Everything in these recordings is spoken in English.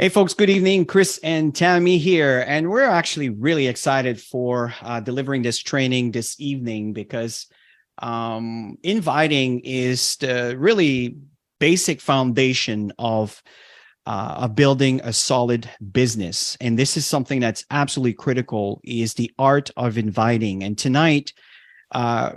Hey, folks, good evening. Chris and Tammy here. And we're actually really excited for delivering this training this evening because inviting is the really basic foundation of building a solid business. And this is something that's absolutely critical, is the art of inviting. And tonight,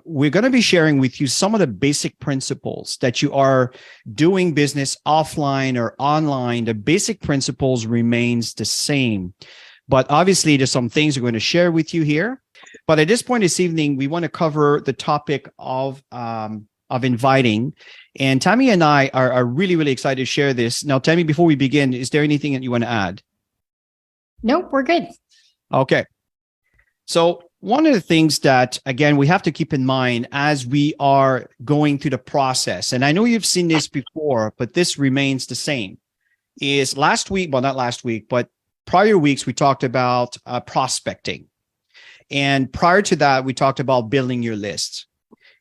we're going to be sharing with you some of the basic principles that you are doing business offline or online. The basic principles remains the same, but obviously there's some things we're going to share with you here. But at this point this evening, we want to cover the topic of inviting. And Tammy and I are really, really excited to share this. Now, Tammy, before we begin, is there anything that you want to add? Nope, we're good. Okay. So one of the things that, again, we have to keep in mind as we are going through the process, and I know you've seen this before, but this remains the same, is last week, well, not last week, but prior weeks, we talked about prospecting. And prior to that, we talked about building your list.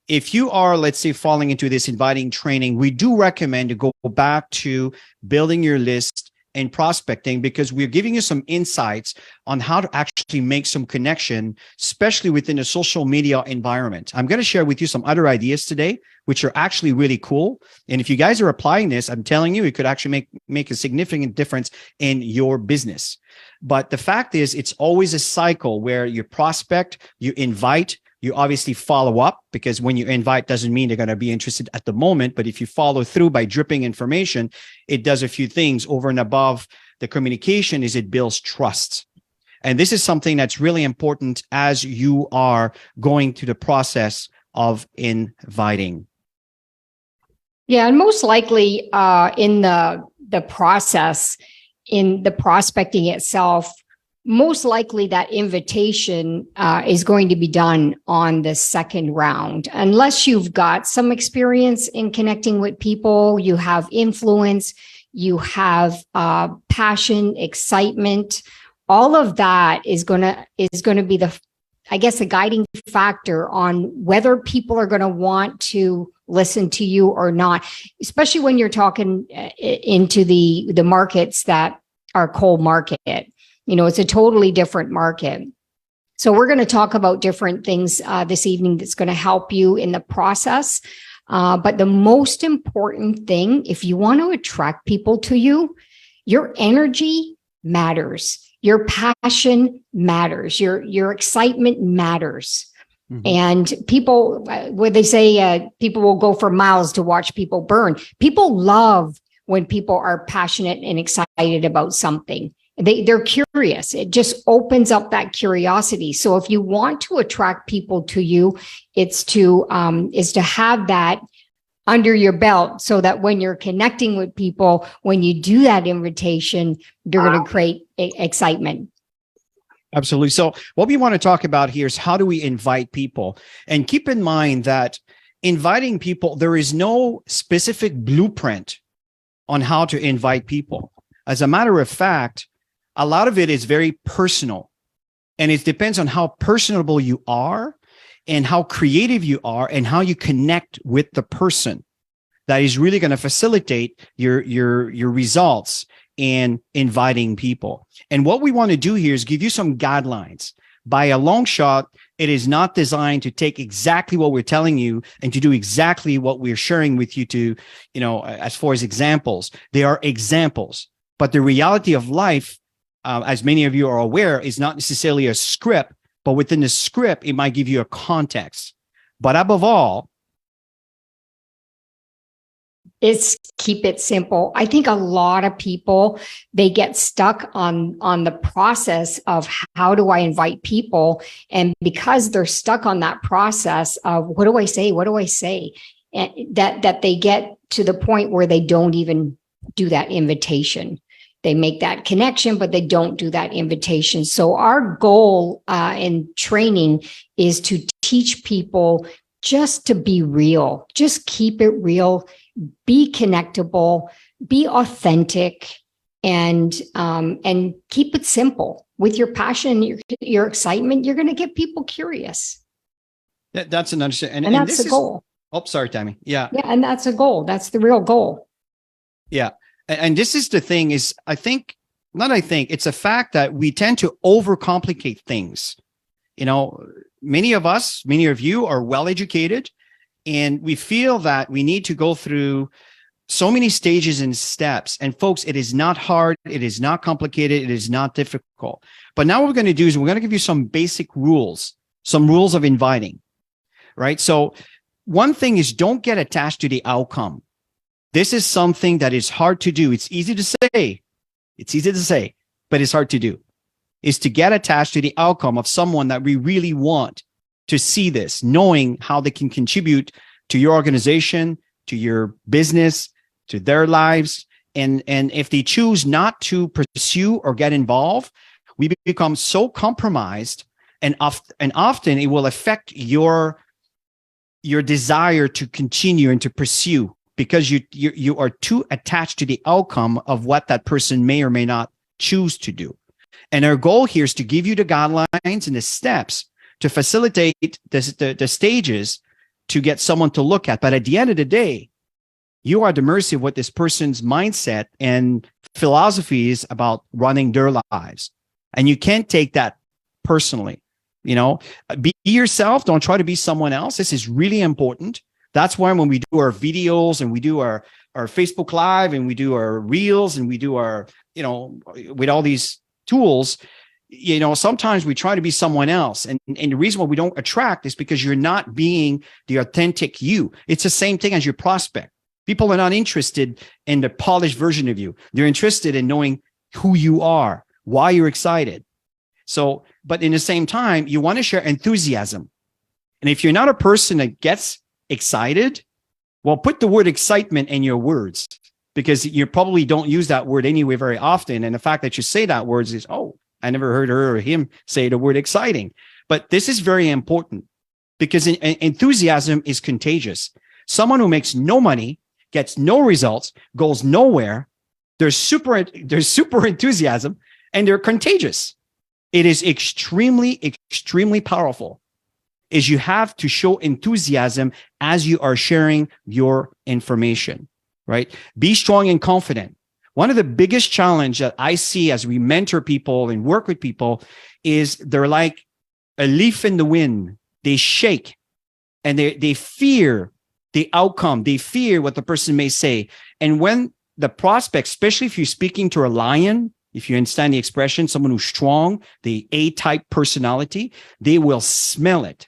If you are, let's say, falling into this inviting training, we do recommend to go back to building your list and prospecting, because we're giving you some insights on how to actually make some connection, especially within a social media environment. I'm going to share with you some other ideas today, which are actually really cool. And if you guys are applying this, I'm telling you, it could actually make a significant difference in your business. But the fact is, it's always a cycle where you prospect, you invite, you obviously follow up, because when you invite doesn't mean they're going to be interested at the moment. But if you follow through by dripping information, it does a few things over and above the communication. Is it builds trust. And this is something that's really important as you are going through the process of inviting. Yeah, and most likely in the process, in the prospecting itself, most likely that invitation is going to be done on the second round. Unless you've got some experience in connecting with people, you have influence, you have passion, excitement. All of that is going to be the guiding factor on whether people are going to want to listen to you or not, especially when you're talking into the markets that are cold market. You know, it's a totally different market. So we're going to talk about different things this evening that's going to help you in the process. But the most important thing, if you want to attract people to you, your energy matters. Your passion matters. Your excitement matters. Mm-hmm. And people, where they say people will go for miles to watch people burn. People love when people are passionate and excited about something. They're curious. It just opens up that curiosity. So if you want to attract people to you, is to have that under your belt, so that when you're connecting with people, when you do that invitation, you're going to create excitement. Absolutely. So what we want to talk about here is how do we invite people? And keep in mind that inviting people, there is no specific blueprint on how to invite people. As a matter of fact, a lot of it is very personal, and it depends on how personable you are and how creative you are and how you connect with the person. That is really going to facilitate your results in inviting people. And what we want to do here is give you some guidelines. By a long shot, it is not designed to take exactly what we're telling you and to do exactly what we're sharing with you to, as far as examples. They are examples, but the reality of life, as many of you are aware, is not necessarily a script, but within the script, it might give you a context. But above all, it's keep it simple. I think a lot of people, they get stuck on the process of how do I invite people? And because they're stuck on that process of what do I say? What do I say? And that they get to the point where they don't even do that invitation. They make that connection, but they don't do that invitation. So our goal in training is to teach people just to be real, just keep it real, be connectable, be authentic, and keep it simple. With your passion, your excitement, you're going to get people curious. That's an understanding. And that's the goal. Oh, sorry, Tammy. Yeah. Yeah, and that's a goal. That's the real goal. Yeah. And this is the thing is, I think not I think, it's a fact that we tend to overcomplicate things. You know, many of you are well educated, and we feel that we need to go through so many stages and steps. And folks, it is not hard. It is not complicated. It is not difficult. But now what we're going to do is we're going to give you some basic rules, some rules of inviting, right? So one thing is, don't get attached to the outcome. This is something that is hard to do. It's easy to say. But it's hard to do, is to get attached to the outcome of someone that we really want to see this, knowing how they can contribute to your organization, to your business, to their lives. And if they choose not to pursue or get involved, we become so compromised, and often it will affect your desire to continue and to pursue, because you are too attached to the outcome of what that person may or may not choose to do. And our goal here is to give you the guidelines and the steps to facilitate the stages to get someone to look at. But at the end of the day, you are at the mercy of what this person's mindset and philosophy is about running their lives. And you can't take that personally. You know, be yourself. Don't try to be someone else. This is really important. That's why when we do our videos and we do our Facebook Live and we do our reels and we do our, you know, with all these tools, you know, sometimes we try to be someone else. And the reason why we don't attract is because you're not being the authentic you. It's the same thing as your prospect. People are not interested in the polished version of you. They're interested in knowing who you are, why you're excited. So, but in the same time, you want to share enthusiasm. And if you're not a person that gets excited, well, put the word excitement in your words, because you probably don't use that word anyway very often. And the fact that you say that word is, oh, I never heard her or him say the word exciting. But this is very important, because enthusiasm is contagious. Someone who makes no money, gets no results, goes nowhere, there's super enthusiasm, and they're contagious. It is extremely, extremely powerful. Is you have to show enthusiasm as you are sharing your information, right? Be strong and confident. One of the biggest challenge that I see as we mentor people and work with people is they're like a leaf in the wind. They shake and they fear the outcome. They fear what the person may say. And when the prospect, especially if you're speaking to a lion, if you understand the expression, someone who's strong, the A-type personality, they will smell it.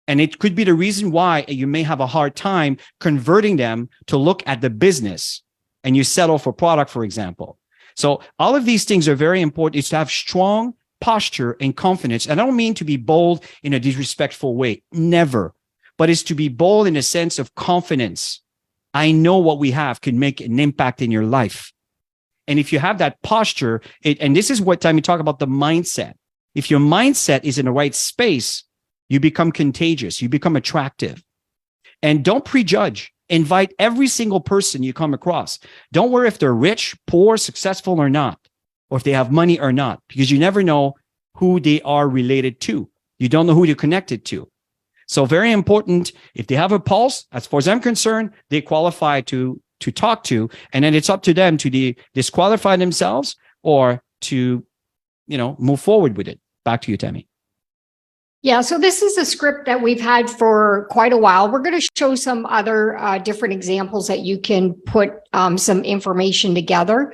And it could be the reason why you may have a hard time converting them to look at the business and you settle for product, for example. So all of these things are very important. It's to have strong posture and confidence. And I don't mean to be bold in a disrespectful way, never. But it's to be bold in a sense of confidence. I know what we have can make an impact in your life. And if you have that posture, and this is what time we talk about the mindset. If your mindset is in the right space, you become contagious, you become attractive. And don't prejudge. Invite every single person you come across. Don't worry if they're rich, poor, successful or not, or if they have money or not, because you never know who they are related to. You don't know who they're connected to. So very important, if they have a pulse, as far as I'm concerned, they qualify to talk to, and then it's up to them to disqualify themselves or to, move forward with it. Back to you, Tammy. Yeah, so this is a script that we've had for quite a while. We're going to show some other different examples that you can put some information together.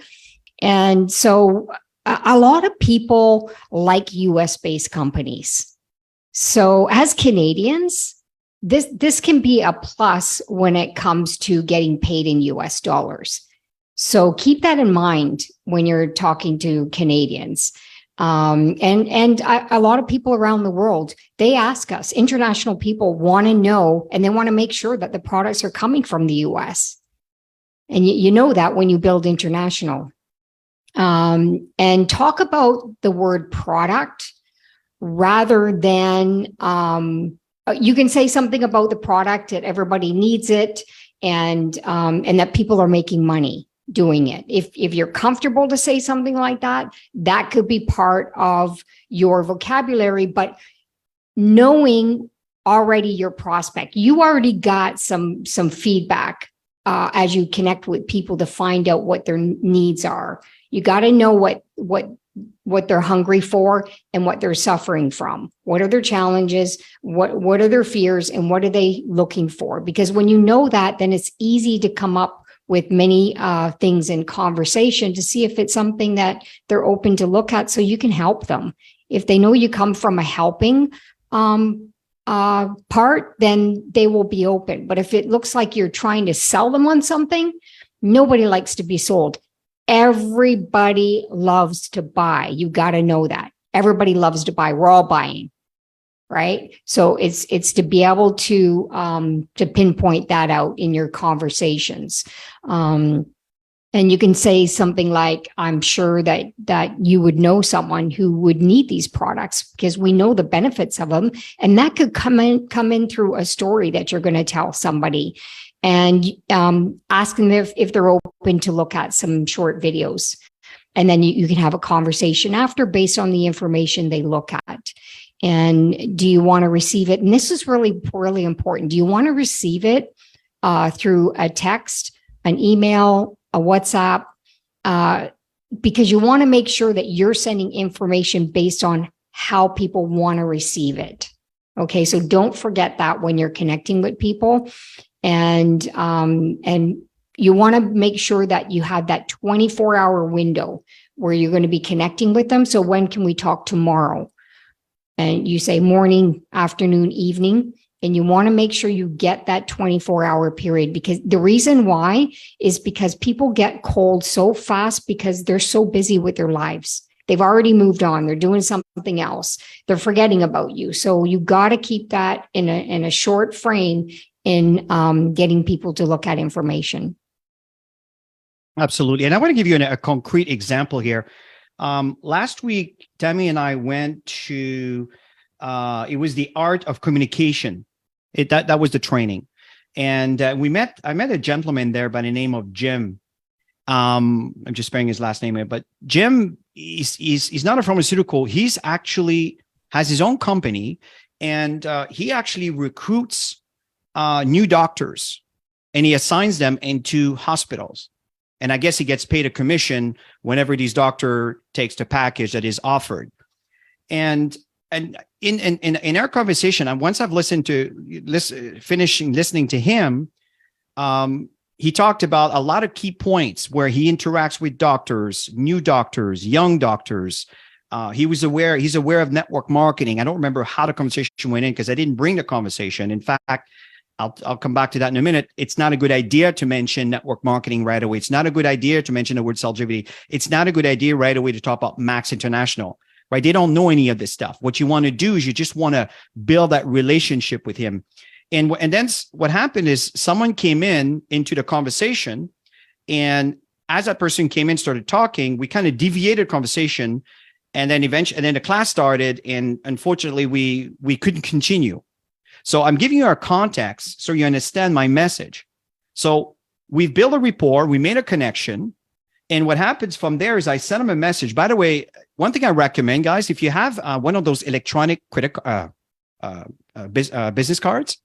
And so a lot of people like US-based companies. So as Canadians, this can be a plus when it comes to getting paid in US dollars. So keep that in mind when you're talking to Canadians. And a lot of people around the world, they ask us, international people want to know, and they want to make sure that the products are coming from the US. And you know that when you build international. And talk about the word product rather than, you can say something about the product that everybody needs it and that people are making money doing it. If you're comfortable to say something like that, that could be part of your vocabulary, but knowing already your prospect, you already got some feedback as you connect with people to find out what their needs are. You got to know what they're hungry for and what they're suffering from. What are their challenges? What are their fears, and what are they looking for? Because when you know that, then it's easy to come up with many things in conversation to see if it's something that they're open to look at, so you can help them. If they know you come from a helping part, then they will be open. But if it looks like you're trying to sell them on something, nobody likes to be sold. Everybody loves to buy. You got to know that. Everybody loves to buy. We're all buying, right? So it's to be able to pinpoint that out in your conversations. And you can say something like, I'm sure that you would know someone who would need these products because we know the benefits of them. And that could come in through a story that you're going to tell somebody, and ask them if they're open to look at some short videos. And then you can have a conversation after based on the information they look at. And do you want to receive it? And this is really, really important. Do you want to receive it through a text, an email, a WhatsApp? Because you want to make sure that you're sending information based on how people want to receive it. Okay, so don't forget that when you're connecting with people. And you want to make sure that you have that 24-hour window where you're going to be connecting with them. So when can we talk tomorrow? And you say morning, afternoon, evening. And you want to make sure you get that 24-hour period, because the reason why is because people get cold so fast because they're so busy with their lives. They've already moved on. They're doing something else. They're forgetting about you. So you got to keep that in a short frame in getting people to look at information. Absolutely. And I want to give you a concrete example here. Last week, Tammy and I went to, it was the art of communication. That was the training. And I met a gentleman there by the name of Jim. I'm just sparing his last name here, but Jim, he's not a pharmaceutical. He's actually has his own company, and he actually recruits new doctors, and he assigns them into hospitals. And I guess he gets paid a commission whenever these doctor takes the package that is offered. And in our conversation, and once I've finishing listening to him, he talked about a lot of key points where he interacts with doctors, new doctors, young doctors. He's aware of network marketing. I don't remember how the conversation went in because I didn't bring the conversation. In fact, I'll come back to that in a minute. It's not a good idea to mention network marketing right away. It's not a good idea to mention the word Celgivity. It's not a good idea right away to talk about Max International, right? They don't know any of this stuff. What you want to do is you just want to build that relationship with him. And then what happened is someone came into the conversation, and as that person came in, started talking, we kind of deviated conversation, and then the class started, and unfortunately we couldn't continue. So I'm giving you our context so you understand my message. So we've built a rapport, we made a connection, and what happens from there is I send them a message. By the way, one thing I recommend, guys, if you have one of those electronic business cards,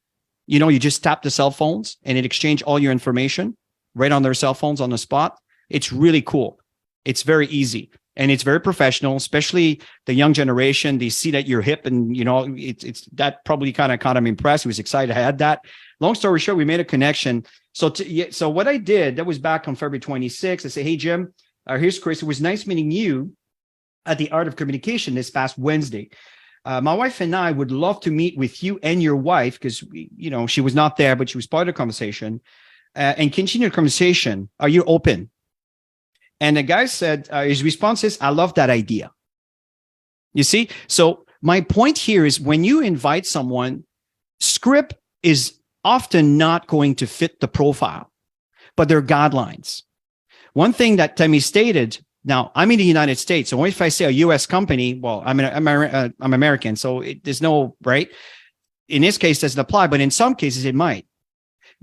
you just tap the cell phones and it exchanges all your information right on their cell phones on the spot. It's really cool. It's very easy. And it's very professional, especially the young generation. They see that you're hip, and it's that probably kind of caught him impressed. He was excited I had that. Long story short, we made a connection. So what I did, that was back on February 26th. I said, hey, Jim, here's Chris. It was nice meeting you at the Art of Communication this past Wednesday. My wife and I would love to meet with you and your wife because, she was not there, but she was part of the conversation, and continue the conversation. Are you open? And the guy said, his response is, I love that idea. You see? So my point here is when you invite someone, script is often not going to fit the profile, but there are guidelines. One thing that Tammy stated, now I'm in the United States. So if I say a US company, well, I'm American. So there's no, right? In this case, it doesn't apply, but in some cases it might.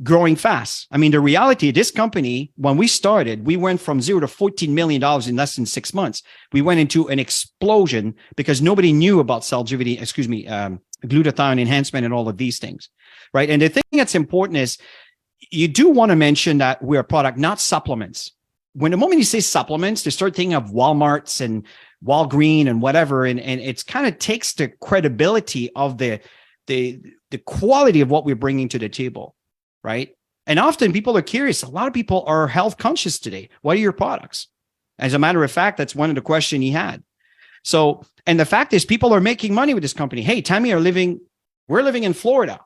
Growing fast. I mean, the reality, this company, when we started, we went from $0 to $14 million in less than 6 months. We went into an explosion because nobody knew about glutathione enhancement and all of these things, right? And the thing that's important is you do want to mention that we're a product, not supplements. when the moment you say supplements, they start thinking of Walmarts and Walgreen and whatever, and it's kind of takes the credibility of the quality of what we're bringing to the table, right? And often people are curious. A lot of people are health conscious today. What are your products? As a matter of fact, that's one of the questions he had. So, and the fact is, people are making money with this company. Hey, Tammy, we're living in Florida.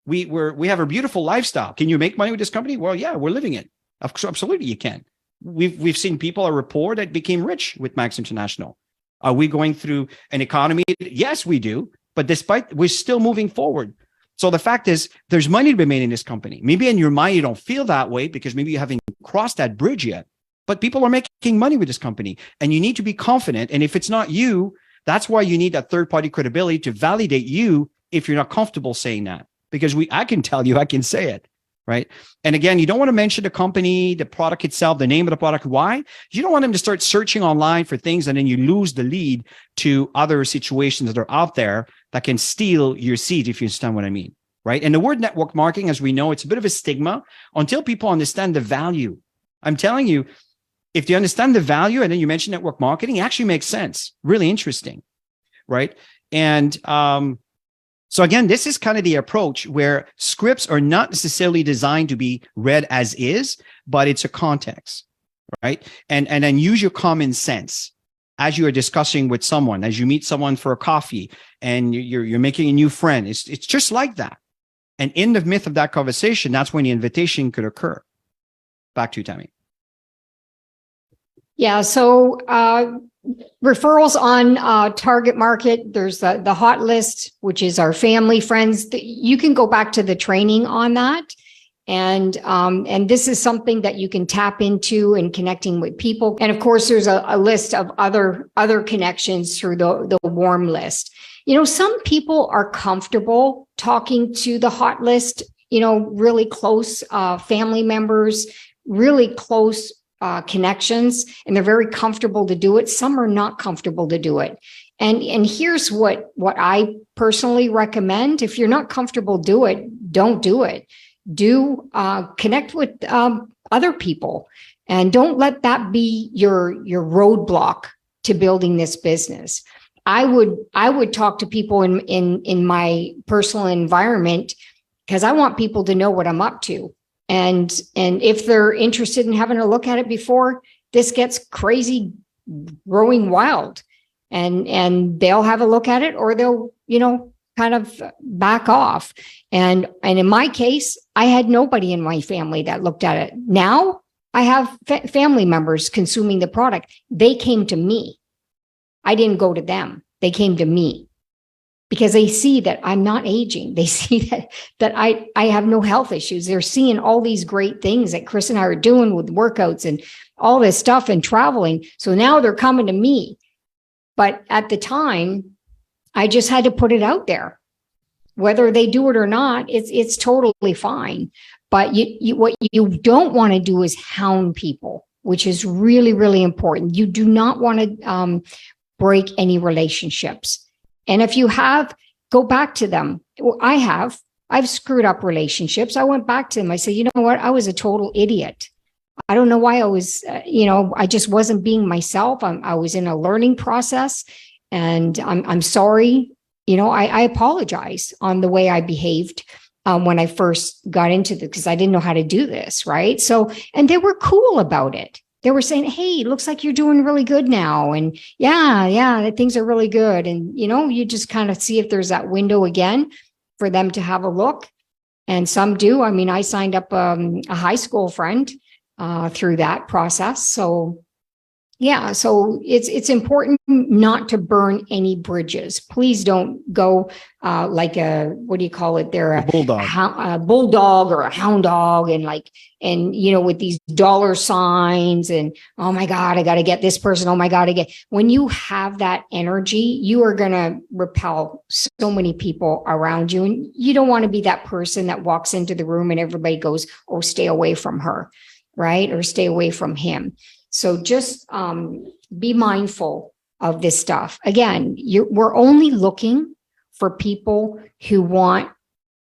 We have a beautiful lifestyle. Can you make money with this company? Well, yeah, we're living it. Absolutely, you can. We've seen people report that became rich with Max International. Are we going through an economy? Yes, we do. But despite, we're still moving forward. So the fact is, there's money to be made in this company. Maybe in your mind, you don't feel that way because maybe you haven't crossed that bridge yet. But people are making money with this company, and you need to be confident. And if it's not you, that's why you need that third-party credibility to validate you if you're not comfortable saying that. Because I can tell you, I can say it, right? And again, you don't want to mention the company, the product itself, the name of the product. Why? You don't want them to start searching online for things, and then you lose the lead to other situations that are out there that can steal your seat, if you understand what I mean, right? And the word network marketing, as we know, it's a bit of a stigma until people understand the value. I'm telling you, if you understand the value and then you mention network marketing, it actually makes sense. Really interesting, right? And so again, this is kind of the approach where scripts are not necessarily designed to be read as is, but it's a context, right? And then use your common sense as you are discussing with someone, as you meet someone for a coffee and you're making a new friend. It's just like that. And in the myth of that conversation, that's when the invitation could occur. Back to you, Tammy. Yeah. So referrals on Target Market, there's the hot list, which is our family, friends. You can go back to the training on that. And this is something that you can tap into in connecting with people. And of course, there's a list of other connections through the warm list. You know, some people are comfortable talking to the hot list, you know, really close family members, really close connections, and they're very comfortable to do it. Some are not comfortable to do it. And here's what I personally recommend. If you're not comfortable, don't do it. Do connect with other people, and don't let that be your roadblock to building this business. I would talk to people in my personal environment because I want people to know what I'm up to. And if they're interested in having a look at it before this gets crazy, growing wild, and they'll have a look at it, or they'll, you know, kind of back off. And in my case, I had nobody in my family that looked at it. Now I have family members consuming the product. They came to me. I didn't go to them. They came to me because they see that I'm not aging. They see that I have no health issues. They're seeing all these great things that Chris and I are doing with workouts and all this stuff and traveling. So now they're coming to me. But at the time, I just had to put it out there. Whether they do it or not, it's totally fine. But what you don't want to do is hound people, which is really, really important. You do not want to break any relationships. And if you have, go back to them. I've screwed up relationships. I went back to them. I said, you know what? I was a total idiot. I don't know why I was, I just wasn't being myself. I was in a learning process, and I'm sorry. You know, I apologize on the way I behaved when I first got into this, because I didn't know how to do this. Right. So, and they were cool about it. They were saying, hey, looks like you're doing really good now. And yeah, things are really good. And, you know, you just kind of see if there's that window again for them to have a look. And some do. I mean, I signed up a high school friend through that process. So yeah, so it's important not to burn any bridges. Please don't go like what do you call it? They're a bulldog or a hound dog, and you know, with these dollar signs and, oh my God, I got to get this person. Oh my God, when you have that energy, you are going to repel so many people around you, and you don't want to be that person that walks into the room and everybody goes, oh, stay away from her, right? Or stay away from him. So just be mindful of this stuff. Again, we're only looking for people who want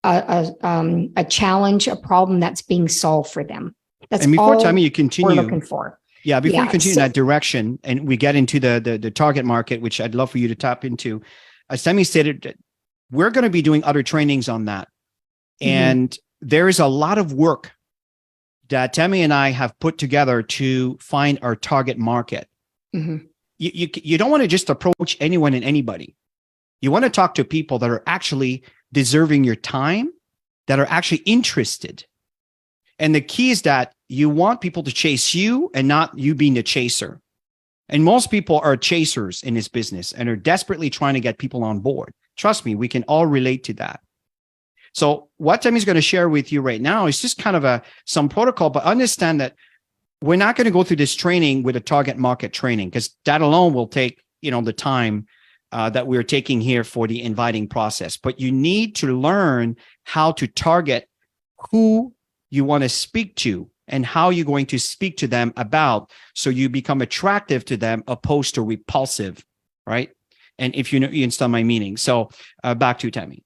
a challenge, a problem that's being solved for them. That's and before all time you continue, we're looking for. Yeah, before you Yeah. continue in So, that direction and we get into the target market, which I'd love for you to tap into, as Temi stated, we're going to be doing other trainings on that. mhm, And there is a lot of work that Temi and I have put together to find our target market. mhm. You don't want to just approach anyone and anybody. You want to talk to people that are actually deserving your time, that are actually interested. And the key is that you want people to chase you and not you being the chaser. And most people are chasers in this business and are desperately trying to get people on board. Trust me, we can all relate to that. So what Temi's going to share with you right now is just kind of some protocol, but understand that we're not going to go through this training with a target market training because that alone will take, the time that we're taking here for the inviting process. But you need to learn how to target who you want to speak to and how you're going to speak to them about so you become attractive to them opposed to repulsive, right? And if you understand my meaning. So back to Temi.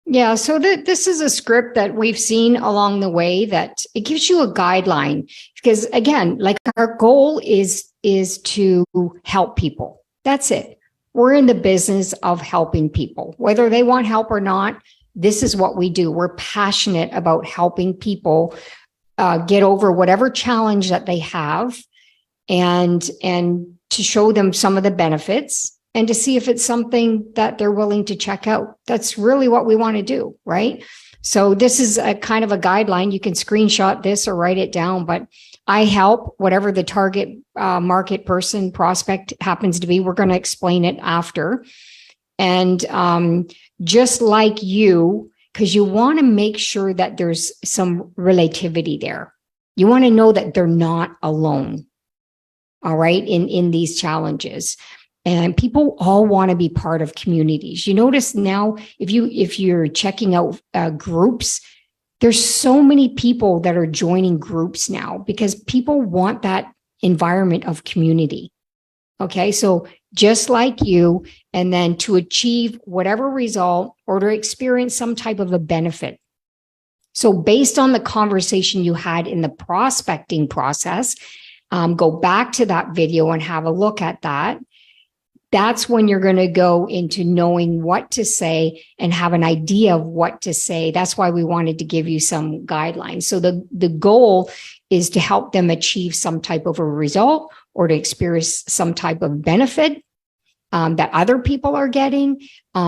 Yeah, so this is a script that we've seen along the way that it gives you a guideline because again, like our goal is to help people. That's it. We're in the business of helping people, whether they want help or not. This is what we do. We're passionate about helping people get over whatever challenge that they have, and to show them some of the benefits and to see if it's something that they're willing to check out. That's really what we want to do, right? So this is a kind of a guideline. You can screenshot this or write it down, but I help whatever the target market person prospect happens to be. We're going to explain it after. And just like you, because you want to make sure that there's some relativity there. You want to know that they're not alone. All right, in these challenges. And people all want to be part of communities. You notice now, if you're checking out groups, there's so many people that are joining groups now because people want that environment of community. Okay, so just like you, and then to achieve whatever result or to experience some type of a benefit. So based on the conversation you had in the prospecting process, go back to that video and have a look at that. That's when you're going to go into knowing what to say and have an idea of what to say. That's why we wanted to give you some guidelines. So the goal is to help them achieve some type of a result or to experience some type of benefit that other people are getting,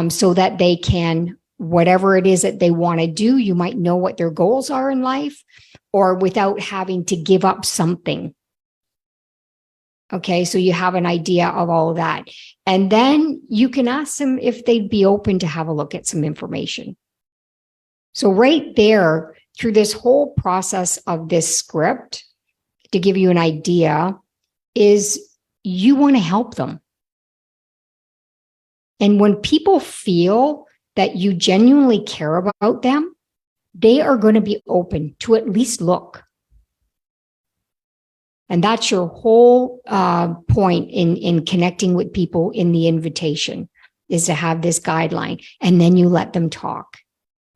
so that they can, whatever it is that they want to do, you might know what their goals are in life, or without having to give up something. Okay, so you have an idea of all of that. And then you can ask them if they'd be open to have a look at some information. So right there, through this whole process of this script, to give you an idea, is you want to help them. And when people feel that you genuinely care about them, they are going to be open to at least look. And that's your whole point in connecting with people in the invitation, is to have this guideline, and then you let them talk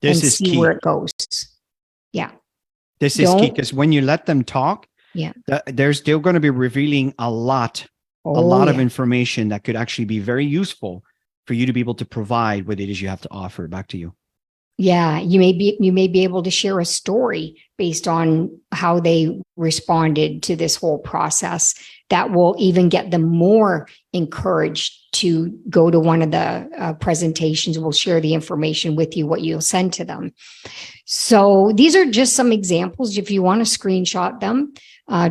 This and is see key. where it goes. Yeah. This is key because when you let them talk, Yeah. they're still going to be revealing a lot of information that could actually be very useful for you to be able to provide what it is you have to offer. Back to you. Yeah, you may be able to share a story based on how they responded to this whole process that will even get them more encouraged to go to one of the presentations. We'll share the information with you, what you'll send to them. So these are just some examples. If you want to screenshot them,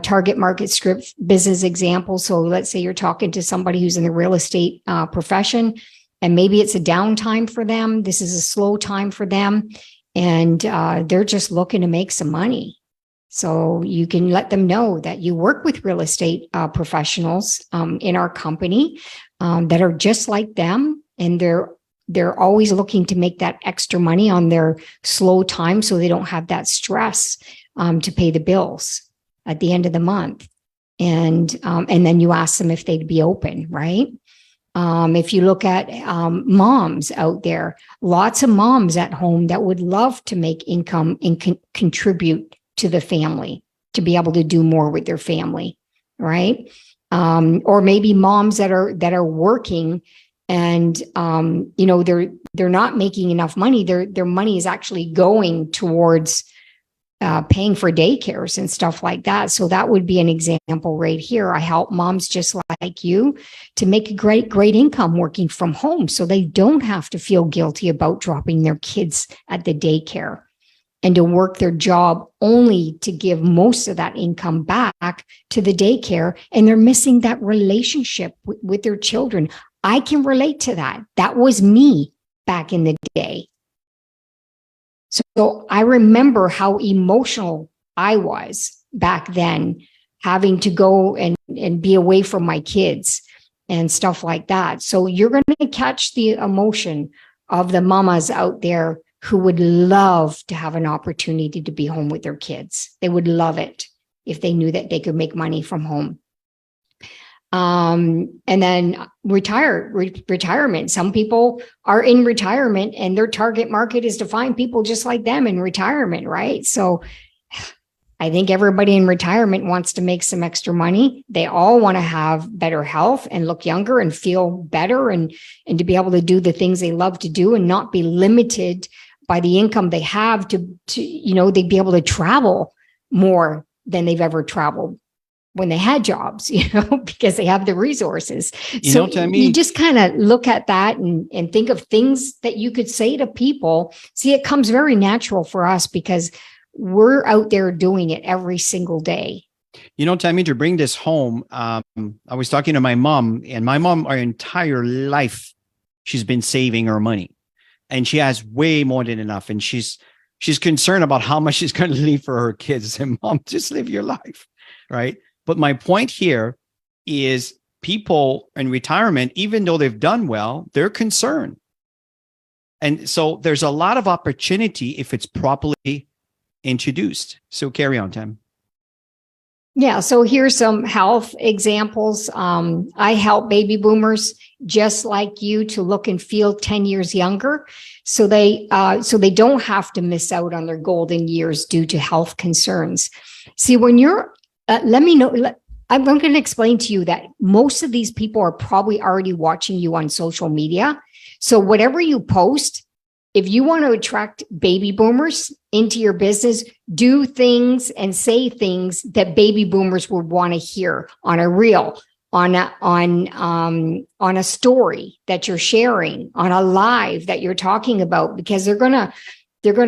target market script business examples. So let's say you're talking to somebody who's in the real estate profession, and maybe it's a downtime for them. This is a slow time for them. And they're just looking to make some money. So you can let them know that you work with real estate professionals in our company that are just like them. And they're always looking to make that extra money on their slow time so they don't have that stress to pay the bills at the end of the month. And then you ask them if they'd be open, right? If you look at moms out there, lots of moms at home that would love to make income and contribute to the family, to be able to do more with their family. right? Or maybe moms that are working and they're not making enough money. Their money is actually going towards paying for daycares and stuff like that. So that would be an example right here. I help moms just like you to make a great income working from home, so they don't have to feel guilty about dropping their kids at the daycare, and to work their job only to give most of that income back to the daycare. And they're missing that relationship with their children. I can relate to that. That was me back in the day. So I remember how emotional I was back then, having to go and be away from my kids and stuff like that. So you're going to catch the emotion of the mamas out there who would love to have an opportunity to be home with their kids. They would love it if they knew that they could make money from home. And then retirement. Some people are in retirement and their target market is to find people just like them in retirement, right? So I think everybody in retirement wants to make some extra money. They all want to have better health and look younger and feel better, and to be able to do the things they love to do and not be limited by the income they have to they'd be able to travel more than they've ever traveled when they had jobs, because they have the resources. Tammy, you just kind of look at that and think of things that you could say to people. See, it comes very natural for us because we're out there doing it every single day. Tammy, to bring this home, I was talking to my mom, and my mom, her entire life, she's been saving her money, and she has way more than enough. And she's concerned about how much she's going to leave for her kids. And mom, just live your life, right? But my point here is people in retirement, even though they've done well, they're concerned. And so there's a lot of opportunity if it's properly introduced. So carry on, Tam. Yeah. So here's some health examples. I help baby boomers just like you to look and feel 10 years younger. So they don't have to miss out on their golden years due to health concerns. See, when you're let me know. I'm going to explain to you that most of these people are probably already watching you on social media. So whatever you post, if you want to attract baby boomers into your business, do things and say things that baby boomers would want to hear on a reel, on a story that you're sharing, on a live that you're talking about, because they're going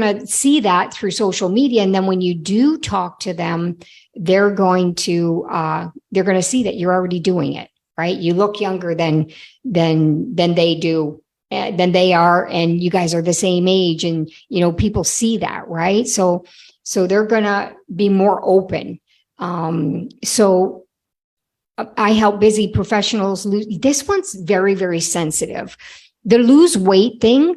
to see that through social media. And then when you do talk to them, they're going to see that you're already doing it, right? You look younger than they do, than they are, and you guys are the same age, and people see that, right? So they're gonna be more open. So I help busy professionals lose. This one's very, very sensitive. The lose weight thing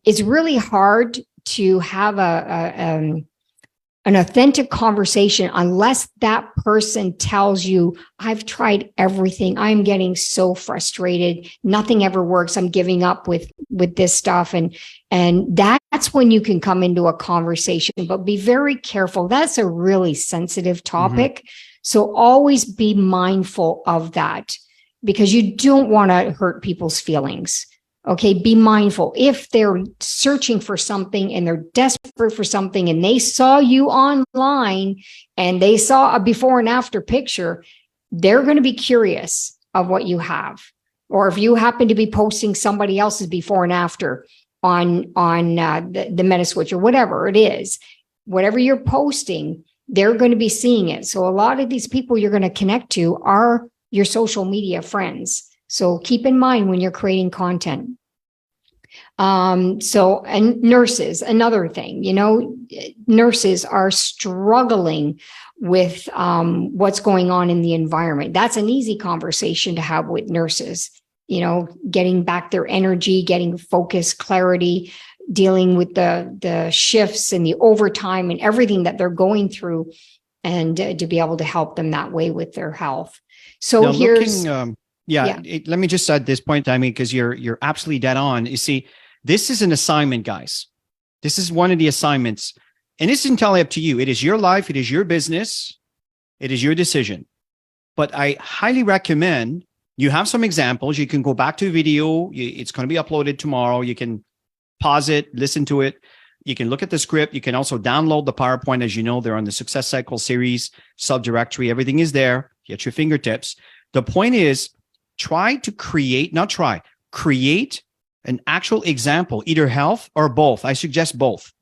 is really hard to have an authentic conversation unless that person tells you, I've tried everything. I'm getting so frustrated. Nothing ever works. I'm giving up with this stuff. And that's when you can come into a conversation, but be very careful. That's a really sensitive topic. Mm-hmm. So always be mindful of that, because you don't want to hurt people's feelings. Okay, be mindful. If they're searching for something and they're desperate for something and they saw you online and they saw a before and after picture, they're going to be curious of what you have. Or if you happen to be posting somebody else's before and after on the Metaswitch or whatever it is, whatever you're posting, they're going to be seeing it. So a lot of these people you're going to connect to are your social media friends. So keep in mind when you're creating content. And nurses, another thing, nurses are struggling with what's going on in the environment. That's an easy conversation to have with nurses, getting back their energy, getting focus, clarity, dealing with the shifts and the overtime and everything that they're going through, and to be able to help them that way with their health. So now here's... let me just add this point, Tammy, because you're absolutely dead on. You see, this is an assignment, guys. This is one of the assignments, and it's entirely up to you. It is your life. It is your business. It is your decision. But I highly recommend you have some examples. You can go back to the video. It's going to be uploaded tomorrow. You can pause it, listen to it. You can look at the script. You can also download the PowerPoint. As you know, they're on the Success Cycle series subdirectory. Everything is there at your fingertips. The point is, create an actual example, either health or both. I suggest both,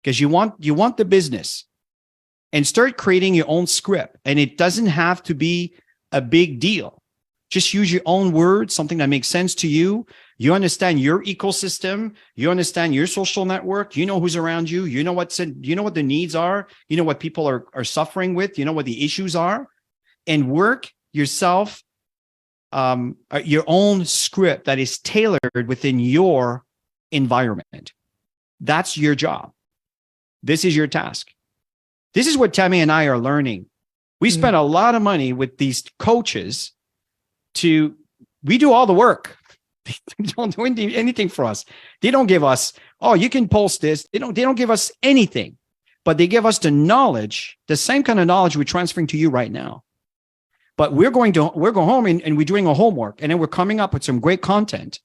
because you want the business, and start creating your own script. And it doesn't have to be a big deal. Just use your own words, something that makes sense to you. You understand your ecosystem. You understand your social network. You know who's around you. You know what the needs are. You know what people are suffering with. You know what the issues are, and work yourself your own script that is tailored within your environment. That's your job. This is your task. This is what Tammy and I are learning. We spent a lot of money with these coaches we do all the work. They don't do anything for us. They don't give us, oh, you can post this. They don't give us anything, but they give us the knowledge, the same kind of knowledge we're transferring to you right now. But we're going home and we're doing our homework, and then we're coming up with some great content,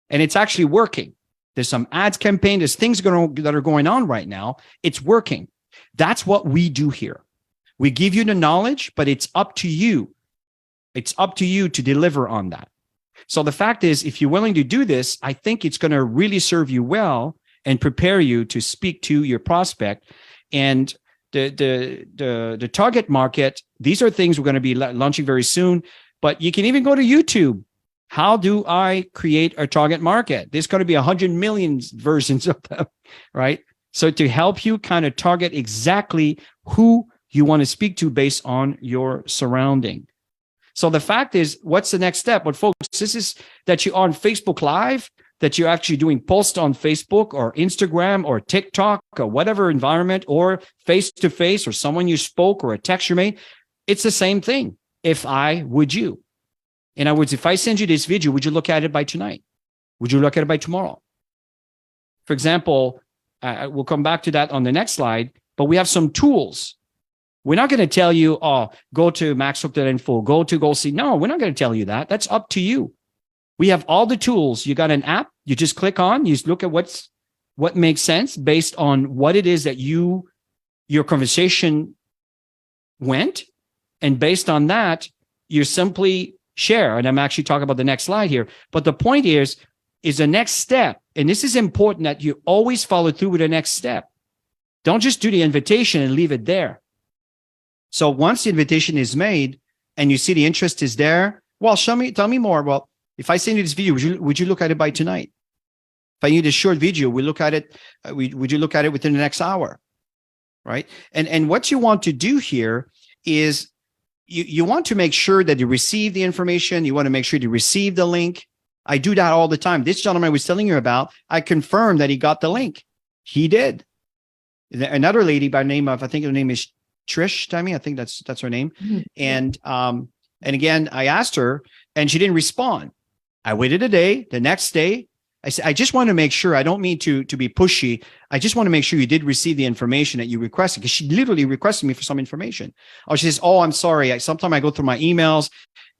and it's actually working. There's some ads campaign. There's things that are going on right now. It's working. That's what we do here. We give you the knowledge, but it's up to you. It's up to you to deliver on that. So the fact is, if you're willing to do this, I think it's going to really serve you well and prepare you to speak to your prospect. And the target market, these are things we're going to be launching very soon, but you can even go to YouTube. How do I create a target market? There's going to be 100 million versions of them, right? So to help you kind of target exactly who you want to speak to based on your surrounding. So the fact is, what's the next step? But folks, this is that you're on Facebook Live, that you're actually doing posts on Facebook or Instagram or TikTok or whatever environment, or face-to-face, or someone you spoke or a text you made. It's the same thing. Would you? In other words, if I send you this video, would you look at it by tonight? Would you look at it by tomorrow? For example, we'll come back to that on the next slide, but we have some tools. We're not going to tell you, oh, go to maxhook.info, go to GoalSeek. No, we're not going to tell you that. That's up to you. We have all the tools. You got an app. You just click on, you look at what makes sense based on what it is that your conversation went. And based on that, you simply share. And I'm actually talking about the next slide here. But the point is the next step. And this is important, that you always follow through with the next step. Don't just do the invitation and leave it there. So once the invitation is made and you see the interest is there, well, tell me more. Well, if I send you this video, would you look at it by tonight? If I need a short video, would you look at it within the next hour? Right? And what you want to do here is you want to make sure that you receive the information. You want to make sure you receive the link. I do that all the time. This gentleman I was telling you about, I confirmed that he got the link. He did. Another lady by the name of, I think her name is Trish, Tammy, I think that's her name. Mm-hmm. And again, I asked her and she didn't respond. I waited a day. The next day, I said, I just want to make sure, I don't mean to be pushy. I just want to make sure you did receive the information that you requested, because she literally requested me for some information. Oh, she says, oh, I'm sorry. Sometimes I go through my emails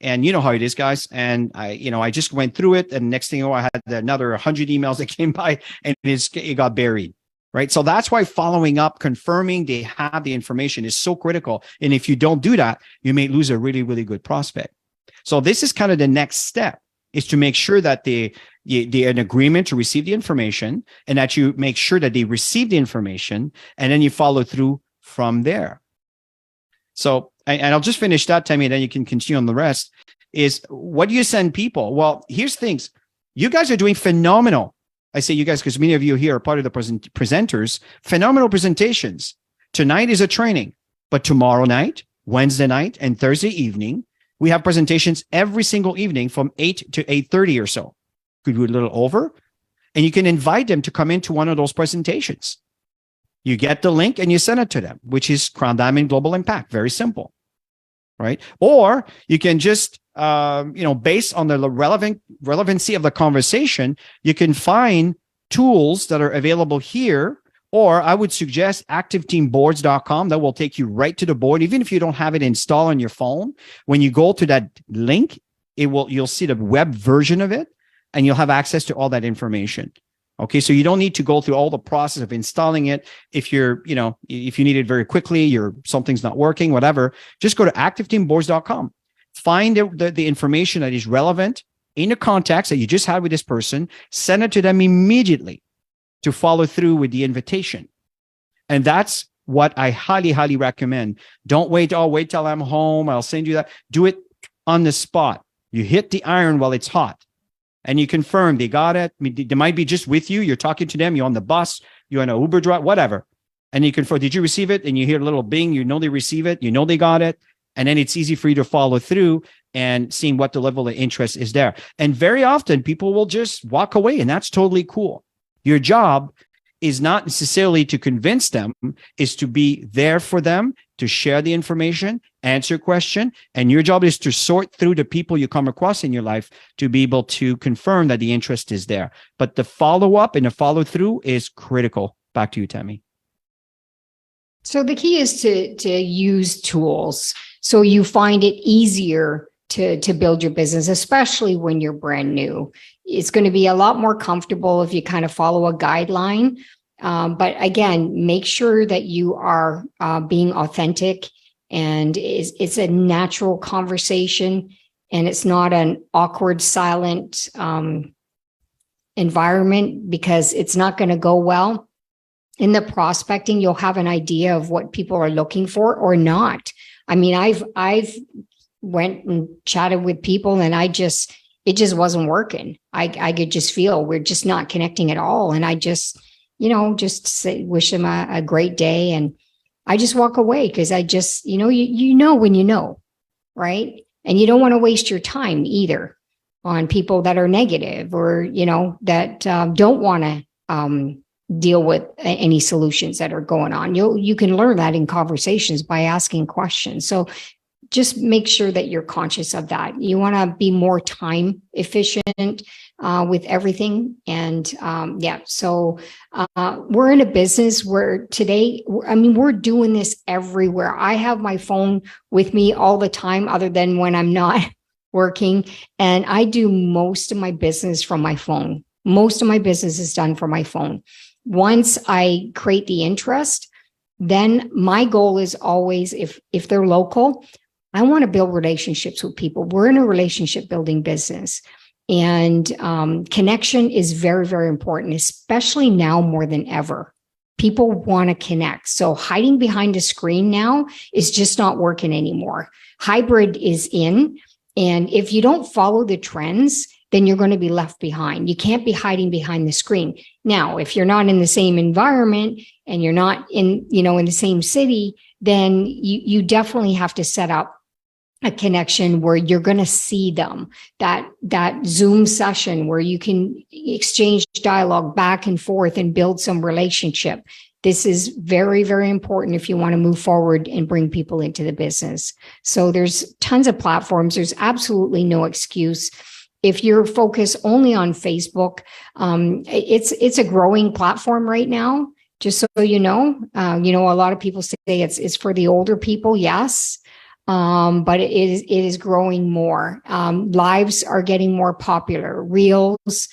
and you know how it is, guys. And I just went through it. And next thing you know, I had another 100 emails that came by and it got buried. Right. So that's why following up, confirming they have the information is so critical. And if you don't do that, you may lose a really, really good prospect. So this is kind of the next step, is to make sure that they're in agreement to receive the information, and that you make sure that they receive the information, and then you follow through from there. So, and I'll just finish that, Tammy, and then you can continue on the rest, is what do you send people? Well, here's things. You guys are doing phenomenal. I say you guys because many of you here are part of the presenters. Phenomenal presentations. Tonight is a training, but tomorrow night, Wednesday night, and Thursday evening, we have presentations every single evening from 8 to 8:30 or so. Could do a little over, and you can invite them to come into one of those presentations. You get the link and you send it to them, which is Crown Diamond Global Impact. Very simple, right? Or you can just based on the relevancy of the conversation, you can find tools that are available here Or I would suggest activeteamboards.com. That will take you right to the board. Even if you don't have it installed on your phone, when you go to that link, you'll see the web version of it and you'll have access to all that information. Okay. So you don't need to go through all the process of installing it. If if you need it very quickly, something's not working, whatever, just go to activeteamboards.com. Find the information that is relevant in the context that you just had with this person, send it to them immediately to follow through with the invitation. And that's what I highly, highly recommend. Don't wait. Oh, wait till I'm home. I'll send you that. Do it on the spot. You hit the iron while it's hot and you confirm they got it. I mean, they might be just with you. You're talking to them. You're on the bus. You're on an Uber drive, whatever. And you confirm, did you receive it? And you hear a little bing. You know they receive it. You know they got it. And then it's easy for you to follow through and seeing what the level of interest is there. And very often people will just walk away, and that's totally cool. Your job is not necessarily to convince them, is to be there for them, to share the information, answer question. And your job is to sort through the people you come across in your life to be able to confirm that the interest is there. But the follow-up and the follow-through is critical. Back to you, Tammy. So the key is to use tools so you find it easier to build your business, especially when you're brand new. It's going to be a lot more comfortable if you kind of follow a guideline. But again, make sure that you are being authentic and it's a natural conversation and it's not an awkward, silent environment, because it's not going to go well. In the prospecting, you'll have an idea of what people are looking for or not. I mean, I've went and chatted with people and it just wasn't working. I could just feel we're just not connecting at all. And I just wish them a great day. And I just walk away because I just, you know, when you know, right? And you don't want to waste your time either on people that are negative or, that don't want to deal with any solutions that are going on. You can learn that in conversations by asking questions. So just make sure that you're conscious of that. You want to be more time efficient with everything. And so we're in a business where today, we're doing this everywhere. I have my phone with me all the time, other than when I'm not working. And I do most of my business from my phone. Most of my business is done from my phone. Once I create the interest, then my goal is always, if they're local, I want to build relationships with people. We're in a relationship building business, and connection is very, very important, especially now more than ever. People want to connect. So hiding behind a screen now is just not working anymore. Hybrid is in. And if you don't follow the trends, then you're going to be left behind. You can't be hiding behind the screen. Now, if you're not in the same environment and you're not in the same city, then you definitely have to set up a connection where you're going to see them, that Zoom session where you can exchange dialogue back and forth and build some relationship. This is very, very important if you want to move forward and bring people into the business. So there's tons of platforms. There's absolutely no excuse. If you're focused only on Facebook, it's a growing platform right now. Just so you know, a lot of people say it's for the older people. Yes. But it is growing more. Lives are getting more popular. Reels,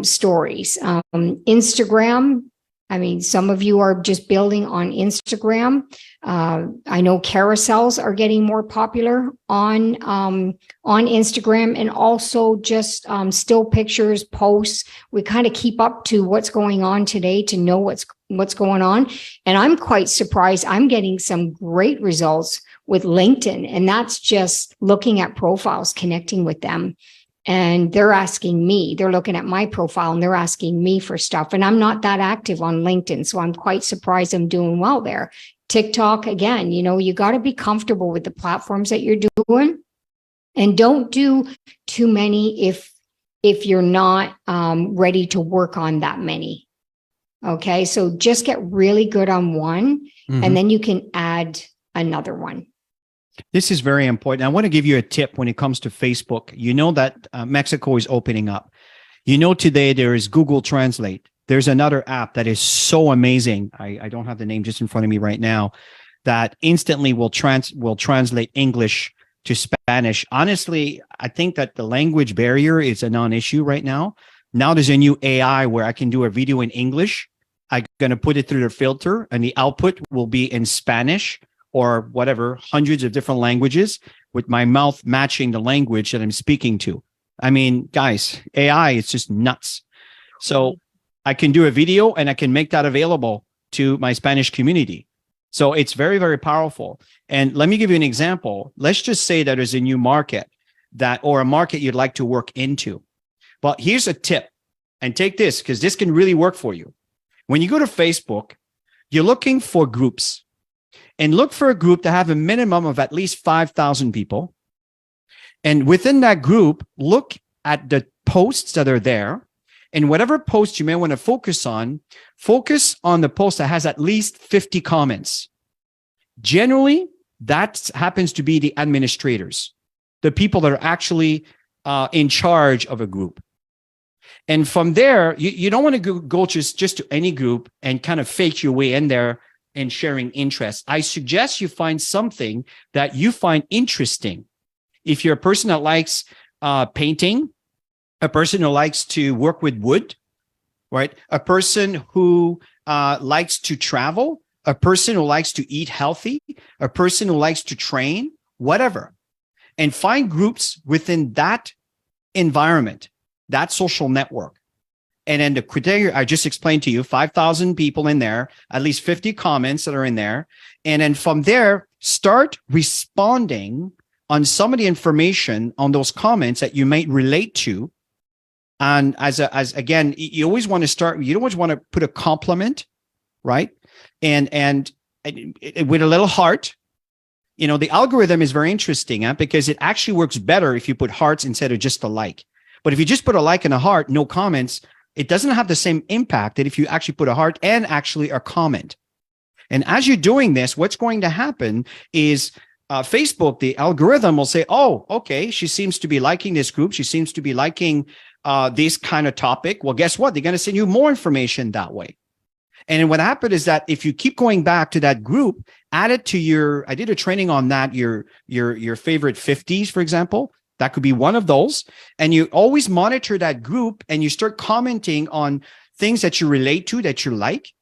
stories, Instagram. Some of you are just building on Instagram. I know carousels are getting more popular on Instagram, and also just still pictures, posts. We kind of keep up to what's going on today to know what's going on. And I'm quite surprised. I'm getting some great results with LinkedIn, and that's just looking at profiles, connecting with them. And they're looking at my profile and they're asking me for stuff. And I'm not that active on LinkedIn. So I'm quite surprised I'm doing well there. TikTok, again, you got to be comfortable with the platforms that you're doing, and don't do too many if you're not ready to work on that many. Okay. So just get really good on one, and then you can add another one. This is very important. I want to give you a tip when it comes to Facebook. You know that Mexico is opening up. Today there is Google Translate. there's another app that is so amazing. I don't have the name just in front of me right now, that instantly will translate English to Spanish. Honestly, I think that the language barrier is a non-issue right now. Now there's a new AI where I can do a video in English. I'm going to put it through the filter and the output will be in Spanish or whatever, hundreds of different languages with my mouth matching the language that I'm speaking to. I mean, guys, AI is just nuts. So I can do a video and I can make that available to my Spanish community. So it's very, very powerful. And let me give you an example. Let's just say that there's a new market or a market you'd like to work into. But here's a tip, and take this because this can really work for you. When you go to Facebook, you're looking for groups, and look for a group that have a minimum of at least 5,000 people. And within that group, look at the posts that are there. And whatever post you may want to focus on the post that has at least 50 comments. Generally, that happens to be the administrators, the people that are actually in charge of a group. And from there, you don't want to go just to any group and kind of fake your way in there and sharing interests. I suggest you find something that you find interesting. If you're a person that likes painting, a person who likes to work with wood, right? A person who likes to travel, a person who likes to eat healthy, a person who likes to train, whatever. And find groups within that environment, that social network. And then the criteria I just explained to you, 5,000 people in there, at least 50 comments that are in there. And then from there, start responding on some of the information on those comments that you might relate to. And as again, you always want to start, you always want to put a compliment, right? And with a little heart. You know, the algorithm is very interesting because it actually works better if you put hearts instead of just a like. But if you just put a like and a heart, no comments, it doesn't have the same impact that if you actually put a heart and actually a comment. And as you're doing this, what's going to happen is Facebook, the algorithm will say, oh, okay, she seems to be liking this group. She seems to be liking this kind of topic. Well, guess what? They're going to send you more information that way. And what happened is that if you keep going back to that group, add it to I did a training on that, your favorite 50s, for example. That could be one of those. And you always monitor that group and you start commenting on things that you relate to, that you like.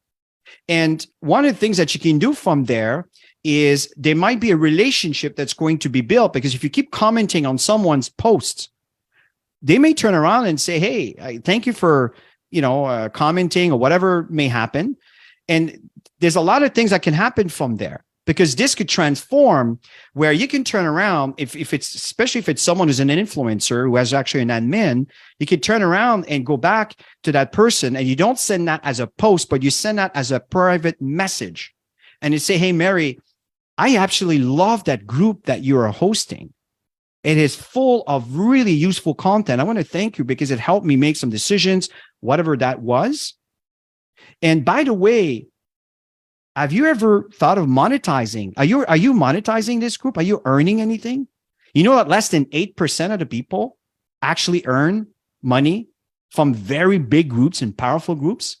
And one of the things that you can do from there is there might be a relationship that's going to be built, because if you keep commenting on someone's posts, they may turn around and say, hey, thank you for, commenting or whatever may happen. And there's a lot of things that can happen from there, because this could transform where you can turn around especially if it's someone who's an influencer who has actually an admin, you could turn around and go back to that person, and you don't send that as a post, but you send that as a private message. And you say, hey, Mary, I actually love that group that you are hosting. It is full of really useful content. I want to thank you because it helped me make some decisions, whatever that was. And by the way, have you ever thought of monetizing? Are you monetizing this group? Are you earning anything? You know that less than 8% of the people actually earn money from very big groups and powerful groups.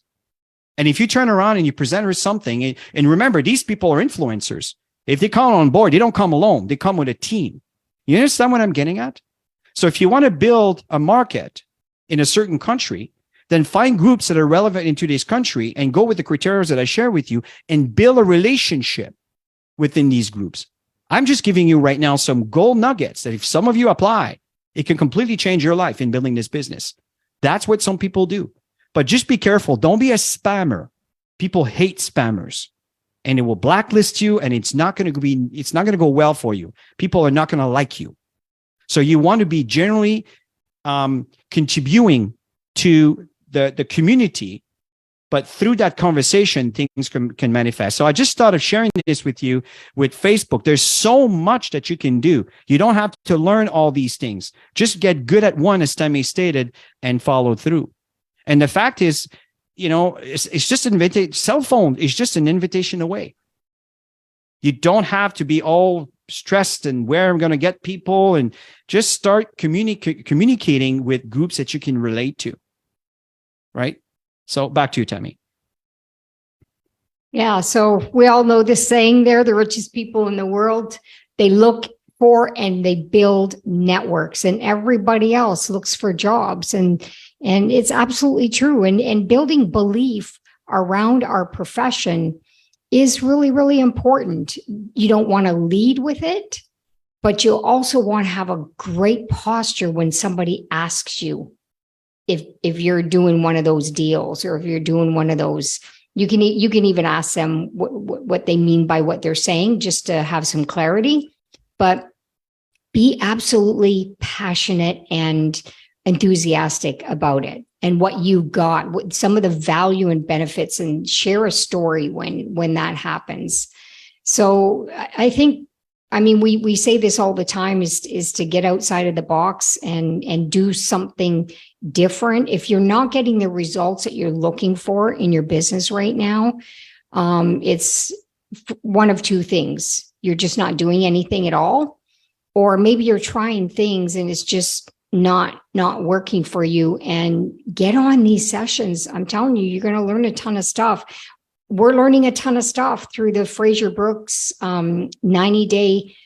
And if you turn around and you present her something, and remember, these people are influencers. If they come on board, they don't come alone. They come with a team. You understand what I'm getting at? So if you want to build a market in a certain country, then find groups that are relevant in today's country and go with the criteria that I share with you and build a relationship within these groups. I'm just giving you right now some gold nuggets that if some of you apply, it can completely change your life in building this business. That's what some people do. But just be careful. Don't be a spammer. People hate spammers, and it will blacklist you, and it's not going to go well for you. People are not going to like you. So you want to be generally contributing to the community, but through that conversation, things can manifest. So I just thought of sharing this with you with Facebook. There's so much that you can do. You don't have to learn all these things. Just get good at one, as Tammy stated, and follow through. And the fact is, it's just an invitation. Cell phone is just an invitation away. You don't have to be all stressed and where I'm going to get people, and just start communicating with groups that you can relate to. Right? So back to you, Tammy. Yeah. So we all know this saying there, the richest people in the world, they look for and they build networks, and everybody else looks for jobs. And it's absolutely true. And building belief around our profession is really, really important. You don't want to lead with it, but you also want to have a great posture when somebody asks you if you're doing one of those deals, or if you're doing one of those. You can even ask them what they mean by what they're saying, just to have some clarity. But be absolutely passionate and enthusiastic about it and what you got, what some of the value and benefits, and share a story when that happens. So I think, I mean, we say this all the time, is to get outside of the box and do something different. If you're not getting the results that you're looking for in your business right now, it's one of two things. You're just not doing anything at all, or maybe you're trying things and it's just not working for you. And get on these sessions. I'm telling you, you're going to learn a ton of stuff. We're learning a ton of stuff through the Fraser Brooks 90-day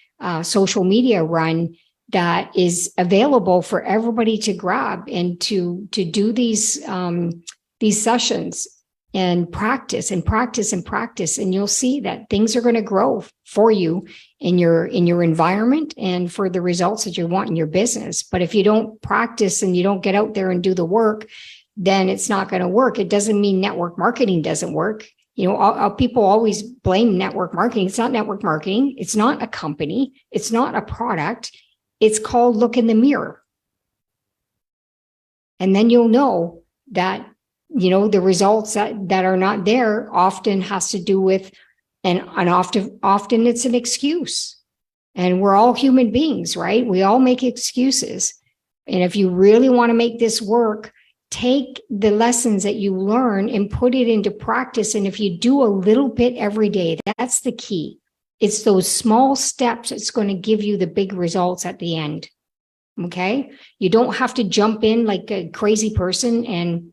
social media run that is available for everybody to grab and to do these sessions and practice and practice and practice. And you'll see that things are going to grow for you in your environment and for the results that you want in your business. But if you don't practice and you don't get out there and do the work, then it's not going to work. It doesn't mean network marketing doesn't work. You know, people always blame network marketing. It's not network marketing. It's not a company. It's not a product. It's called look in the mirror. And then you'll know that, you know, the results that are not there often has to do with, and often it's an excuse. And we're all human beings, right? We all make excuses. And if you really want to make this work, take the lessons that you learn and put it into practice. And if you do a little bit every day, that's the key. It's those small steps that's going to give you the big results at the end. Okay? You don't have to jump in like a crazy person and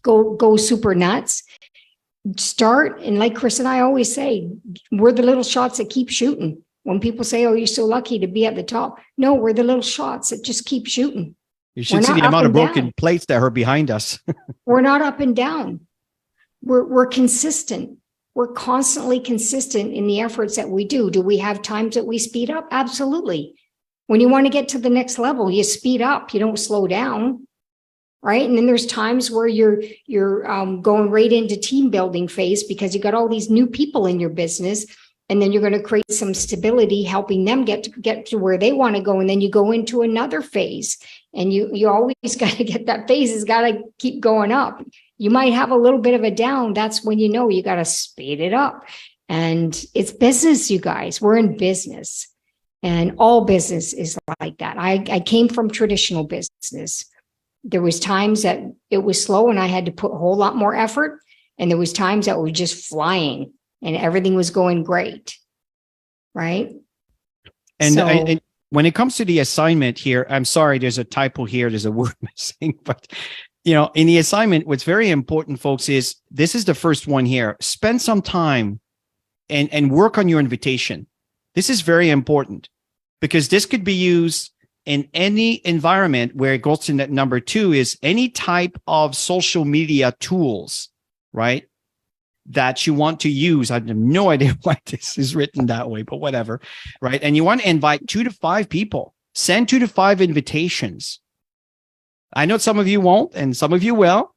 go super nuts. Start, and like Chris and I always say, we're the little shots that keep shooting. When people say, oh, you're so lucky to be at the top. No, we're the little shots that just keep shooting. You should see the amount of broken plates that are behind us. We're not up and down. We're consistent. We're constantly consistent in the efforts that we do. Do we have times that we speed up? Absolutely. When you want to get to the next level, you speed up. You don't slow down, right? And then there's times where you're going right into team building phase because you got all these new people in your business, and then you're going to create some stability, helping them get to where they want to go. And then you go into another phase, and you always got to get that phase has got to keep going up. You might have a little bit of a down. That's when you know you got to speed it up. And it's business, you guys. We're in business, and all business is like that. I came from traditional business. There was times that it was slow and I had to put a whole lot more effort. And there was times that were just flying and everything was going great. Right. And when it comes to the assignment here, I'm sorry, there's a typo here. There's a word missing, but you know, in the assignment, what's very important, folks, is this is the first one here. Spend some time and work on your invitation. This is very important because this could be used in any environment where it goes to number 2 is any type of social media tools, right? That you want to use. I have no idea why this is written that way, but whatever, right? And you want to invite 2 to 5 people. Send 2 to 5 invitations. I know some of you won't and some of you will,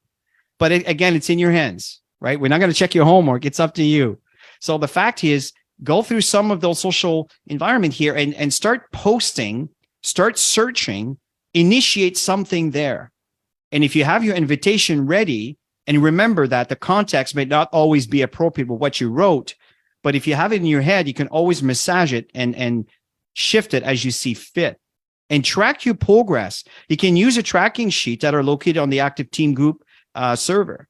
but again, it's in your hands, right? We're not going to check your homework. It's up to you. So the fact is, go through some of those social environment here and start posting, start searching, initiate something there. And if you have your invitation ready, and remember that the context may not always be appropriate with what you wrote, but if you have it in your head, you can always massage it and shift it as you see fit. And track your progress. You can use a tracking sheet that are located on the Active Team Group server,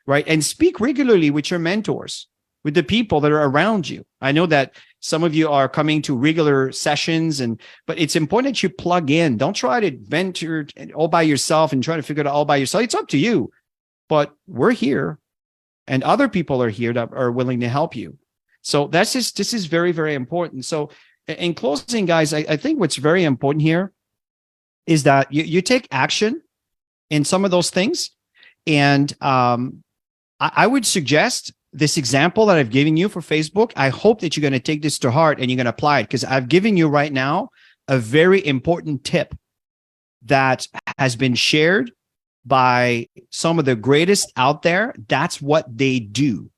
right? And speak regularly with your mentors, with the people that are around you. I know that some of you are coming to regular sessions, but it's important that you plug in. Don't try to venture all by yourself and try to figure it out all by yourself. It's up to you. but we're here and other people are here that are willing to help you. So this is very, very important. So in closing, guys, I think what's very important here is that you take action in some of those things. And I would suggest this example that I've given you for Facebook. I hope that you're going to take this to heart and you're going to apply it, because I've given you right now a very important tip that has been shared by some of the greatest out there. That's what they do.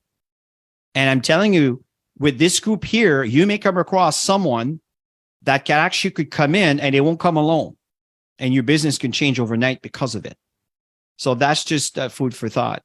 And I'm telling you, with this group here, you may come across someone that could come in and they won't come alone. And your business can change overnight because of it. So that's just food for thought.